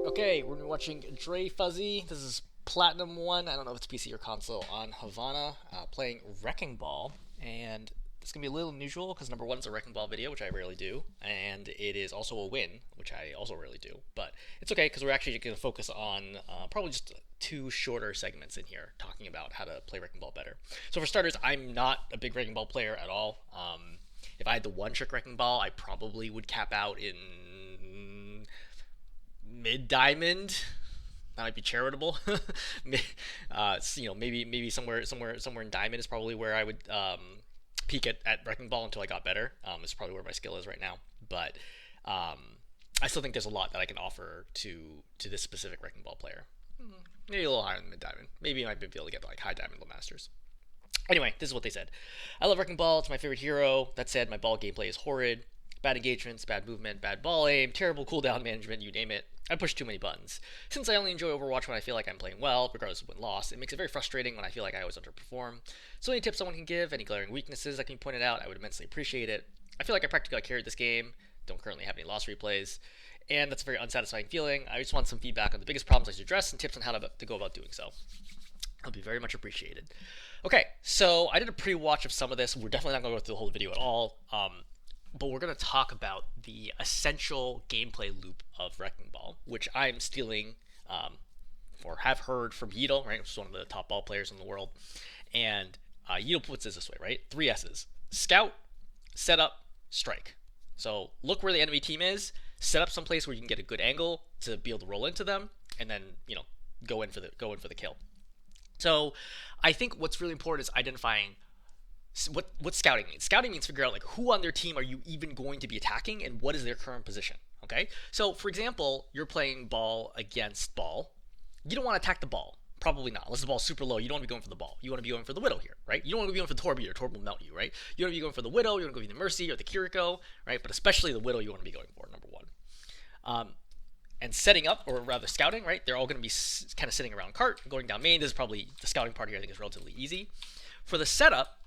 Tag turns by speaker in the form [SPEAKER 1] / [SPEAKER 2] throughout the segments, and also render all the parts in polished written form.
[SPEAKER 1] Okay, we're gonna be watching Draefuzzy. This is Platinum 1. I don't know if it's PC or console on Havana, playing Wrecking Ball. And it's gonna be a little unusual because number one, it's a Wrecking Ball video, which I rarely do, and it is also a win, which I also rarely do. But it's okay because we're actually gonna focus on probably just two shorter segments in here talking about how to play Wrecking Ball better. So for starters, I'm not a big Wrecking Ball player at all. If I had the one-trick Wrecking Ball, I probably would cap out in mid diamond. That might be charitable. Maybe somewhere in diamond is probably where I would peak at wrecking ball until I got better. It's probably where my skill is right now. But I still think there's a lot that I can offer to this specific wrecking ball player. Maybe a little higher than mid diamond. Maybe I might be able to get like high diamond low masters. Anyway, this is what they said. I love Wrecking Ball. It's my favorite hero. That said, my ball gameplay is horrid. Bad engagements, bad movement, bad ball aim, terrible cooldown management, you name it. I push too many buttons. Since I only enjoy Overwatch when I feel like I'm playing well, regardless of win-loss, it makes it very frustrating when I feel like I always underperform. So any tips someone can give, any glaring weaknesses that can be pointed out, I would immensely appreciate it. I feel like I practically carried this game, don't currently have any loss replays, and that's a very unsatisfying feeling. I just want some feedback on the biggest problems I should address and tips on how to go about doing so. It'll be very much appreciated. Okay, so I did a pre-watch of some of this. We're definitely not going to go through the whole video at all. But we're going to talk about the essential gameplay loop of Wrecking Ball, which I'm stealing or have heard from Yeatle, right, which is one of the top ball players in the world. And Yeatle puts it this way, right? 3 S's. Scout, set up, strike. So look where the enemy team is, set up someplace where you can get a good angle to be able to roll into them, and then, go in for the kill. So I think what's really important is identifying what scouting means. Scouting means figure out like who on their team are you even going to be attacking and what is their current position. Okay, so for example, you're playing ball against ball. You don't want to attack the ball. Probably not. Unless the ball's super low, you don't want to be going for the ball. You want to be going for the Widow here, right? You don't want to be going for the Torb either. Torb will melt you, right? You want to be going for the Widow. You want to go for the Mercy or the Kiriko, right? But especially the Widow, you want to be going for number one. And setting up, or rather scouting, right? They're all going to be kind of sitting around cart, going down main. This is probably the scouting part here. I think is relatively easy. For the setup,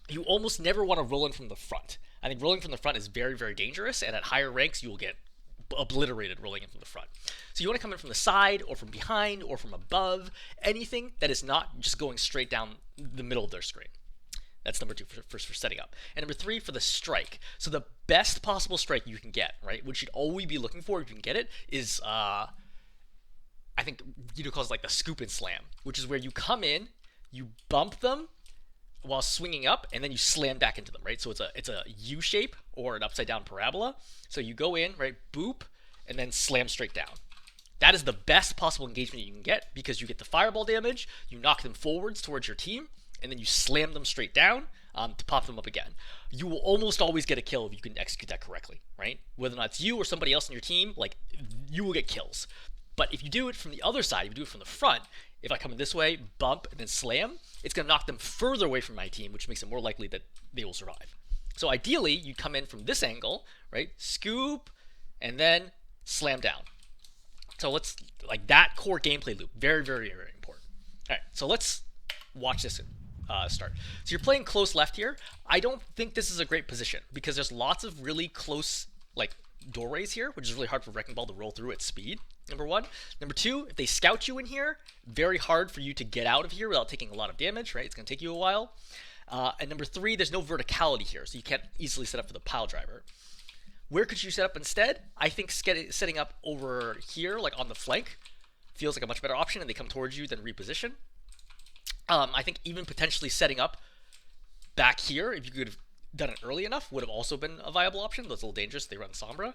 [SPEAKER 1] you almost never want to roll in from the front. I think rolling from the front is very, very dangerous, and at higher ranks, you will get obliterated rolling in from the front. So you want to come in from the side, or from behind, or from above, anything that is not just going straight down the middle of their screen. That's number 2 for setting up. And number 3 for the strike. So the best possible strike you can get, right, which you'd always be looking for if you can get it, is, I think Guido calls it like the scoop and slam, which is where you come in, you bump them, while swinging up, and then you slam back into them, right? So it's a U shape or an upside down parabola. So you go in, right, boop, and then slam straight down. That is the best possible engagement you can get because you get the fireball damage, you knock them forwards towards your team, and then you slam them straight down to pop them up again. You will almost always get a kill if you can execute that correctly, right? Whether or not it's you or somebody else on your team, like, you will get kills. But if you do it from the other side, if you do it from the front, if I come in this way, bump, and then slam, it's going to knock them further away from my team, which makes it more likely that they will survive. So ideally, you come in from this angle, right? Scoop, and then slam down. So let's, like, that core gameplay loop, very, very, very important. All right, so let's watch this start. So you're playing close left here. I don't think this is a great position because there's lots of really close, like, doorways here, which is really hard for Wrecking Ball to roll through at speed. Number 1. Number 2, if they scout you in here, very hard for you to get out of here without taking a lot of damage, right? It's going to take you a while. And number 3, there's no verticality here, so you can't easily set up for the piledriver. Where could you set up instead? I think setting up over here, like on the flank, feels like a much better option, and they come towards you than reposition. I think even potentially setting up back here, if you could have done it early enough, would have also been a viable option. That's a little dangerous. They run Sombra.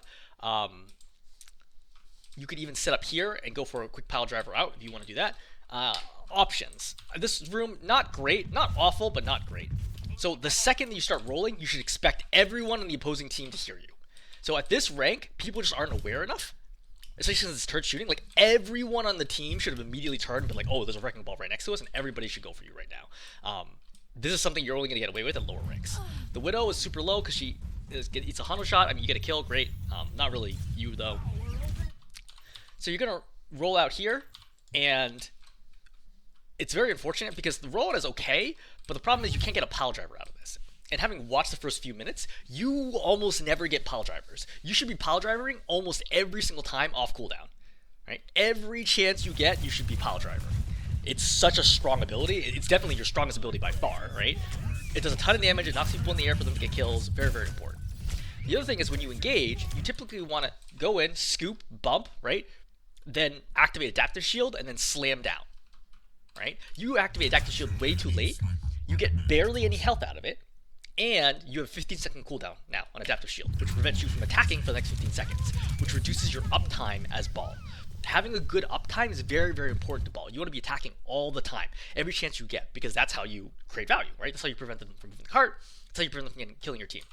[SPEAKER 1] You could even set up here and go for a quick pile driver out if you want to do that. Options. This room, not great, not awful, but not great. So the second that you start rolling, you should expect everyone on the opposing team to hear you. So at this rank, people just aren't aware enough, especially since it's turret shooting. Like, everyone on the team should have immediately turned and been like, oh, there's a Wrecking Ball right next to us, and everybody should go for you right now. This is something you're only going to get away with at lower ranks. The Widow is super low because it's a Hundo shot. I mean, you get a kill, great. Not really you, though. So you're going to roll out here, and it's very unfortunate because the rollout is okay, but the problem is you can't get a pile driver out of this. And having watched the first few minutes, you almost never get pile drivers. You should be pile drivering almost every single time off cooldown. right? Every chance you get, you should be piledriver. It's such a strong ability. It's definitely your strongest ability by far, right? It does a ton of damage. It knocks people in the air for them to get kills. Very, very important. The other thing is when you engage, you typically want to go in, scoop, bump, right? Then activate Adaptive Shield and then slam down, right? You activate Adaptive Shield way too late. You get barely any health out of it. And you have a 15-second cooldown now on Adaptive Shield, which prevents you from attacking for the next 15 seconds, which reduces your uptime as Ball. Having a good uptime is very, very important to Ball. You want to be attacking all the time, every chance you get, because that's how you create value, right? That's how you prevent them from moving the cart. That's how you prevent them from killing your team.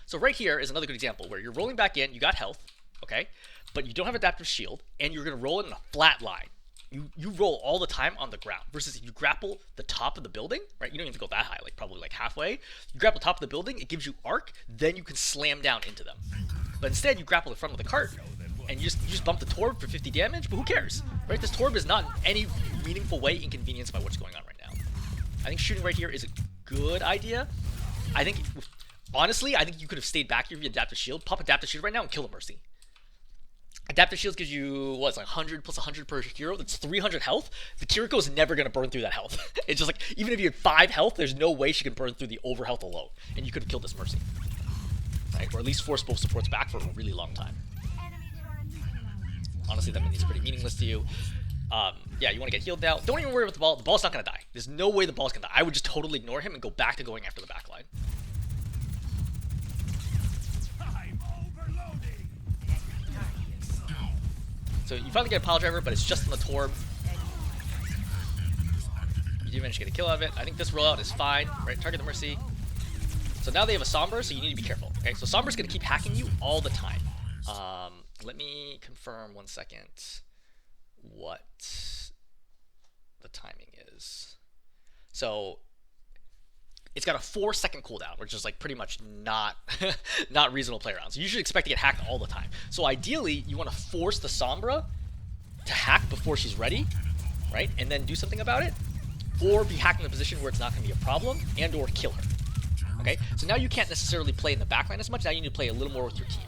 [SPEAKER 1] So right here is another good example where you're rolling back in, you got health, okay, but you don't have Adaptive Shield, and you're going to roll it in a flat line. You roll all the time on the ground, versus if you grapple the top of the building, right? You don't even have to go that high, like probably like halfway. You grapple top of the building, it gives you arc, then you can slam down into them. But instead, you grapple the front of the cart, and you just bump the Torb for 50 damage, but who cares, right? This Torb is not in any meaningful way inconvenienced by what's going on right now. I think shooting right here is a good idea. I think, honestly, I think you could have stayed back here with your Adaptive Shield, pop Adaptive Shield right now, and kill a Mercy. Adaptive Shields gives you, what, it's like 100 plus 100 per hero. That's 300 health. The Kiriko is never going to burn through that health. It's just like, even if you had 5 health, there's no way she can burn through the over health alone. And you could have killed this Mercy. Right? Or at least force both supports back for a really long time. Honestly, that means it's pretty meaningless to you. Yeah, you want to get healed now. Don't even worry about the ball. The ball's not going to die. There's no way the ball's going to die. I would just totally ignore him and go back to going after the backline. So you finally get a piledriver, but it's just on the Torb. You do manage to get a kill out of it. I think this rollout is fine, right? Target the Mercy. So now they have a Sombra, so you need to be careful. Okay, so Sombra's going to keep hacking you all the time. Let me confirm 1 second what the timing is. So it's got a 4-second cooldown, which is like pretty much not not reasonable play around. So you should expect to get hacked all the time. So ideally, you want to force the Sombra to hack before she's ready, right? And then do something about it, or be hacked in a position where it's not going to be a problem, and or kill her. Okay, so now you can't necessarily play in the backline as much. Now you need to play a little more with your team.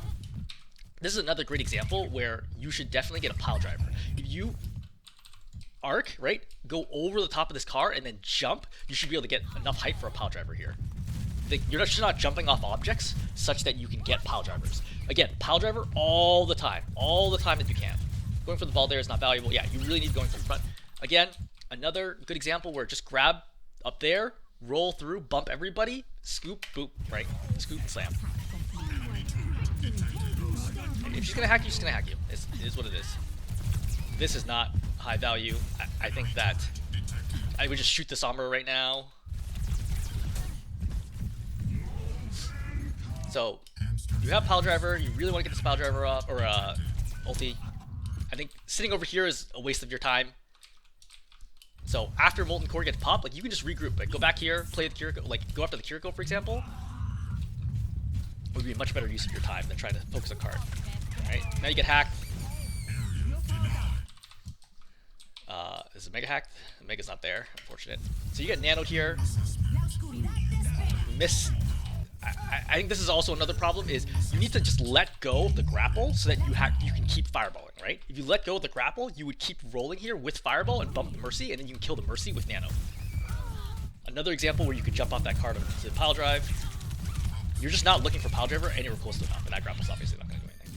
[SPEAKER 1] This is another great example where you should definitely get a piledriver. If you arc, right, go over the top of this car and then jump, you should be able to get enough height for a piledriver here. You're just not jumping off objects such that you can get piledrivers. Again, piledriver all the time that you can. Going for the ball there is not valuable. Yeah, you really need going from front. Again, another good example where just grab up there, roll through, bump everybody, scoop, boop, right, scoop, slam. If she's gonna hack you, she's gonna hack you. It is what it is. This is not high value. I think that I would just shoot the Sombra right now. So you have piledriver. You really want to get this piledriver up or ulti. I think sitting over here is a waste of your time. So after Molten Core gets popped, like you can just regroup. Like go back here, play the Kiriko, like go after the Kiriko, for example. Would be a much better use of your time than trying to focus on card. Alright, now you get hacked. Is it Mega hacked? Mega's not there, unfortunate. So you get nanoed here. Miss. I think this is also another problem is you need to just let go of the grapple so that you can keep fireballing, right? If you let go of the grapple, you would keep rolling here with fireball and bump the Mercy, and then you can kill the Mercy with nano. Another example where you could jump off that card to pile drive. You're just not looking for piledriver anywhere close to enough, and that grapple's obviously not going to do anything.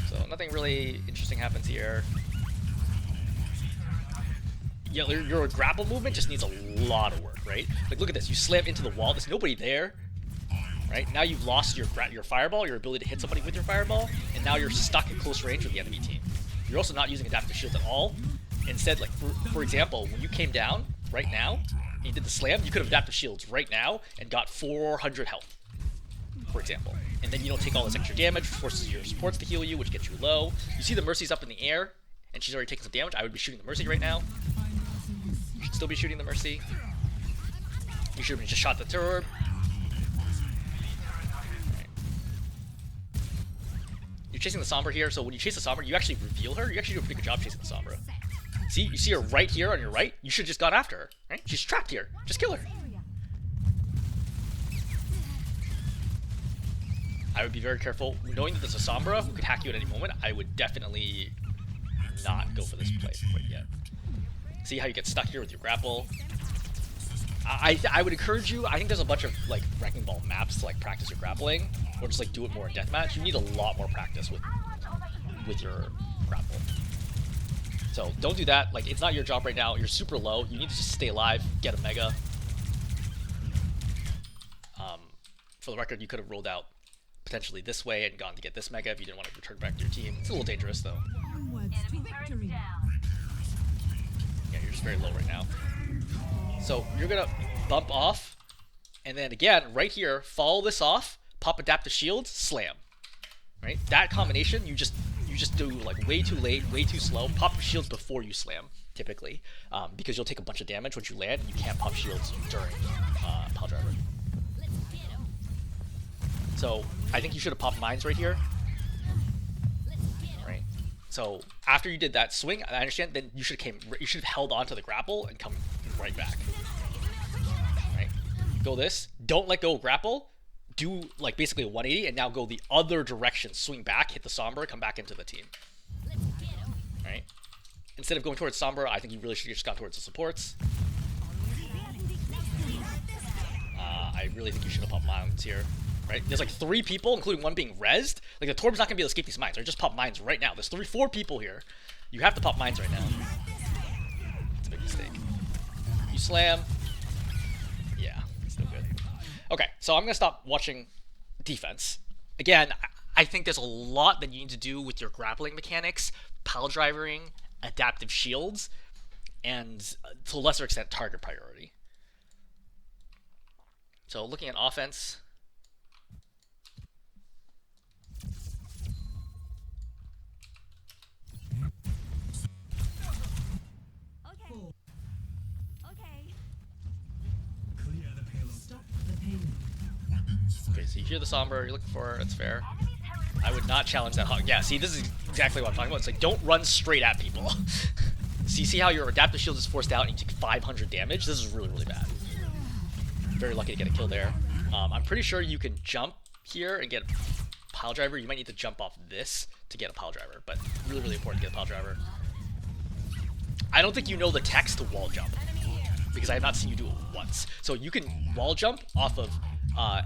[SPEAKER 1] So nothing really interesting happens here. Yeah, your grapple movement just needs a lot of work, right? Like look at this, you slam into the wall, there's nobody there, right? Now you've lost your fireball, your ability to hit somebody with your fireball, and now you're stuck at close range with the enemy team. You're also not using adaptive shield at all. Instead, like for example, when you came down right now, and you did the slam, you could have adaptive shields right now and got 400 health, for example. And then you don't take all this extra damage, forces your supports to heal you, which gets you low. You see the Mercy's up in the air, and she's already taken some damage. I would be shooting the Mercy right now. You should still be shooting the Mercy. You should have just shot the Turb. Right. You're chasing the Sombra here, so when you chase the Sombra, you actually reveal her. You actually do a pretty good job chasing the Sombra. See, you see her right here on your right? You should have just gone after her, right? She's trapped here. Just kill her. I would be very careful. Knowing that there's a Sombra who could hack you at any moment, I would definitely not go for this play quite yet. See how you get stuck here with your grapple. I would encourage you, I think there's a bunch of like Wrecking Ball maps to like practice your grappling, or just like do it more in deathmatch. You need a lot more practice with your grapple. So don't do that. Like, it's not your job right now. You're super low. You need to just stay alive, get a mega. For the record, you could have rolled out potentially this way and gone to get this mega if you didn't want to return back to your team. It's a little dangerous though. Yeah, you're just very low right now. So you're gonna bump off, and then again, right here, follow this off, pop adaptive shields, slam. Right? That combination, you just do like way too late, way too slow. Pop shields before you slam, typically, because you'll take a bunch of damage once you land. And you can't pop shields during piledriver. So I think you should have popped mines right here. Right. So after you did that swing, I understand. Then you should have held on to the grapple and come right back. Right. Go this. Don't let go of grapple. Do like basically a 180 and now go the other direction. Swing back, hit the Sombra, come back into the team. Right. Instead of going towards Sombra, I think you really should have just gone towards the supports. I really think you should have popped mines here. Right? There's like 3 people, including one being rezzed. Like the Torb's not gonna be able to escape these mines. Right? Just pop mines right now. There's 4 people here. You have to pop mines right now. It's a big mistake. You slam. Yeah, it's no good. Okay, so I'm gonna stop watching defense. Again, I think there's a lot that you need to do with your grappling mechanics, piledrivering, adaptive shields, and to a lesser extent, target priority. So looking at offense. Okay, so you hear the Sombra, you're looking for it, that's fair. I would not challenge that hog. Yeah, see, this is exactly what I'm talking about. It's like, don't run straight at people. So you see how your adaptive shield is forced out and you take 500 damage? This is really, really bad. Very lucky to get a kill there. I'm pretty sure you can jump here and get a piledriver. You might need to jump off this to get a piledriver, but really, really important to get a piledriver. I don't think you know the text to wall jump, because I have not seen you do it once. So you can wall jump off of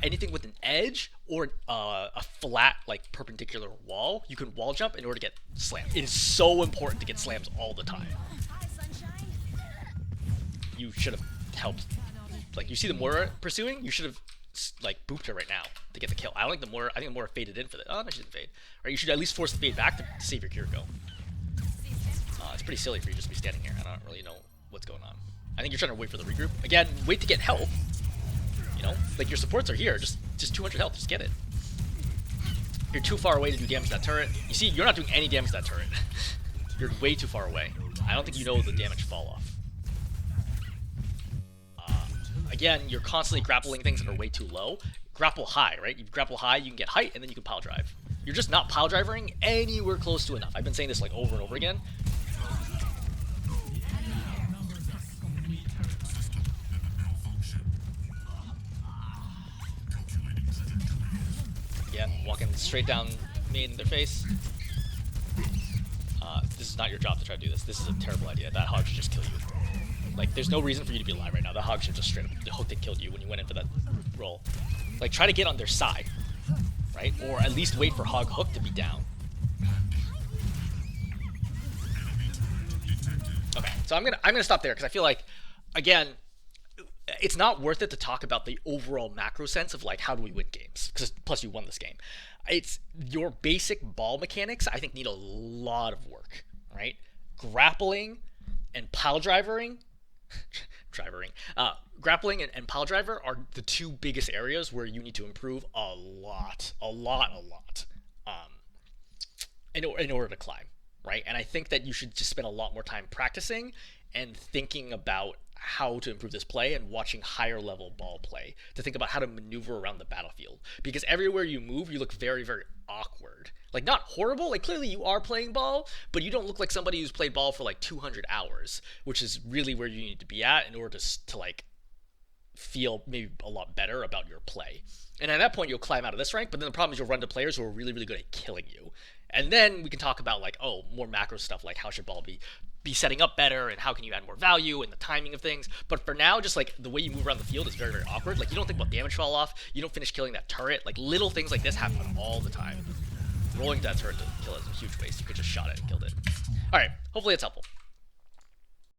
[SPEAKER 1] anything with an edge or a flat, like, perpendicular wall. You can wall jump in order to get slammed. It is so important to get slams all the time. You should have helped. Like, you see the Moira pursuing? You should have, like, booped her right now to get the kill. I don't think the Moira, I think the Moira faded in for that. Oh, no, she didn't fade. Right, you should at least force the fade back to save your Kiriko. It's pretty silly for you just to be standing here. I don't really know what's going on. I think you're trying to wait for the regroup. Again, wait to get health. You know, like, your supports are here. Just 200 health. Just get it. You're too far away to do damage to that turret. You see, you're not doing any damage to that turret. You're way too far away. I don't think you know the damage fall off. Again, you're constantly grappling things that are way too low. Grapple high, right? You grapple high, you can get height, and then you can pile drive. You're just not pile driving anywhere close to enough. I've been saying this like over and over again. Yeah, walking straight down me in their face. This is not your job to try to do this. This is a terrible idea. That hog should just kill you. Like, there's no reason for you to be alive right now. That hog should just straight up hooked and killed you when you went in for that roll. Like, try to get on their side, right? Or at least wait for hog hook to be down. Okay, so I'm gonna stop there because I feel like, again, it's not worth it to talk about the overall macro sense of, like, how do we win games? Because plus you won this game. It's your basic ball mechanics, I think, need a lot of work, right? Grappling and piledrivering, grappling and piledriver are the 2 biggest areas where you need to improve a lot, in order to climb, right? And I think that you should just spend a lot more time practicing and thinking about how to improve this play and watching higher level ball play to think about how to maneuver around the battlefield, because everywhere you move you look very, very awkward. Like, not horrible, like, clearly you are playing ball, but you don't look like somebody who's played ball for like 200 hours, which is really where you need to be at in order to like feel maybe a lot better about your play. And at that point, you'll climb out of this rank. But then the problem is you'll run to players who are really, really good at killing you. And then we can talk about like, oh, more macro stuff like how should ball be setting up better and how can you add more value and the timing of things. But for now, just like the way you move around the field is very, very awkward. Like you don't think about damage fall off. You don't finish killing that turret. Like little things like this happen all the time. Rolling that turret to kill it is a huge waste. You could just shot it and killed it. All right, hopefully it's helpful.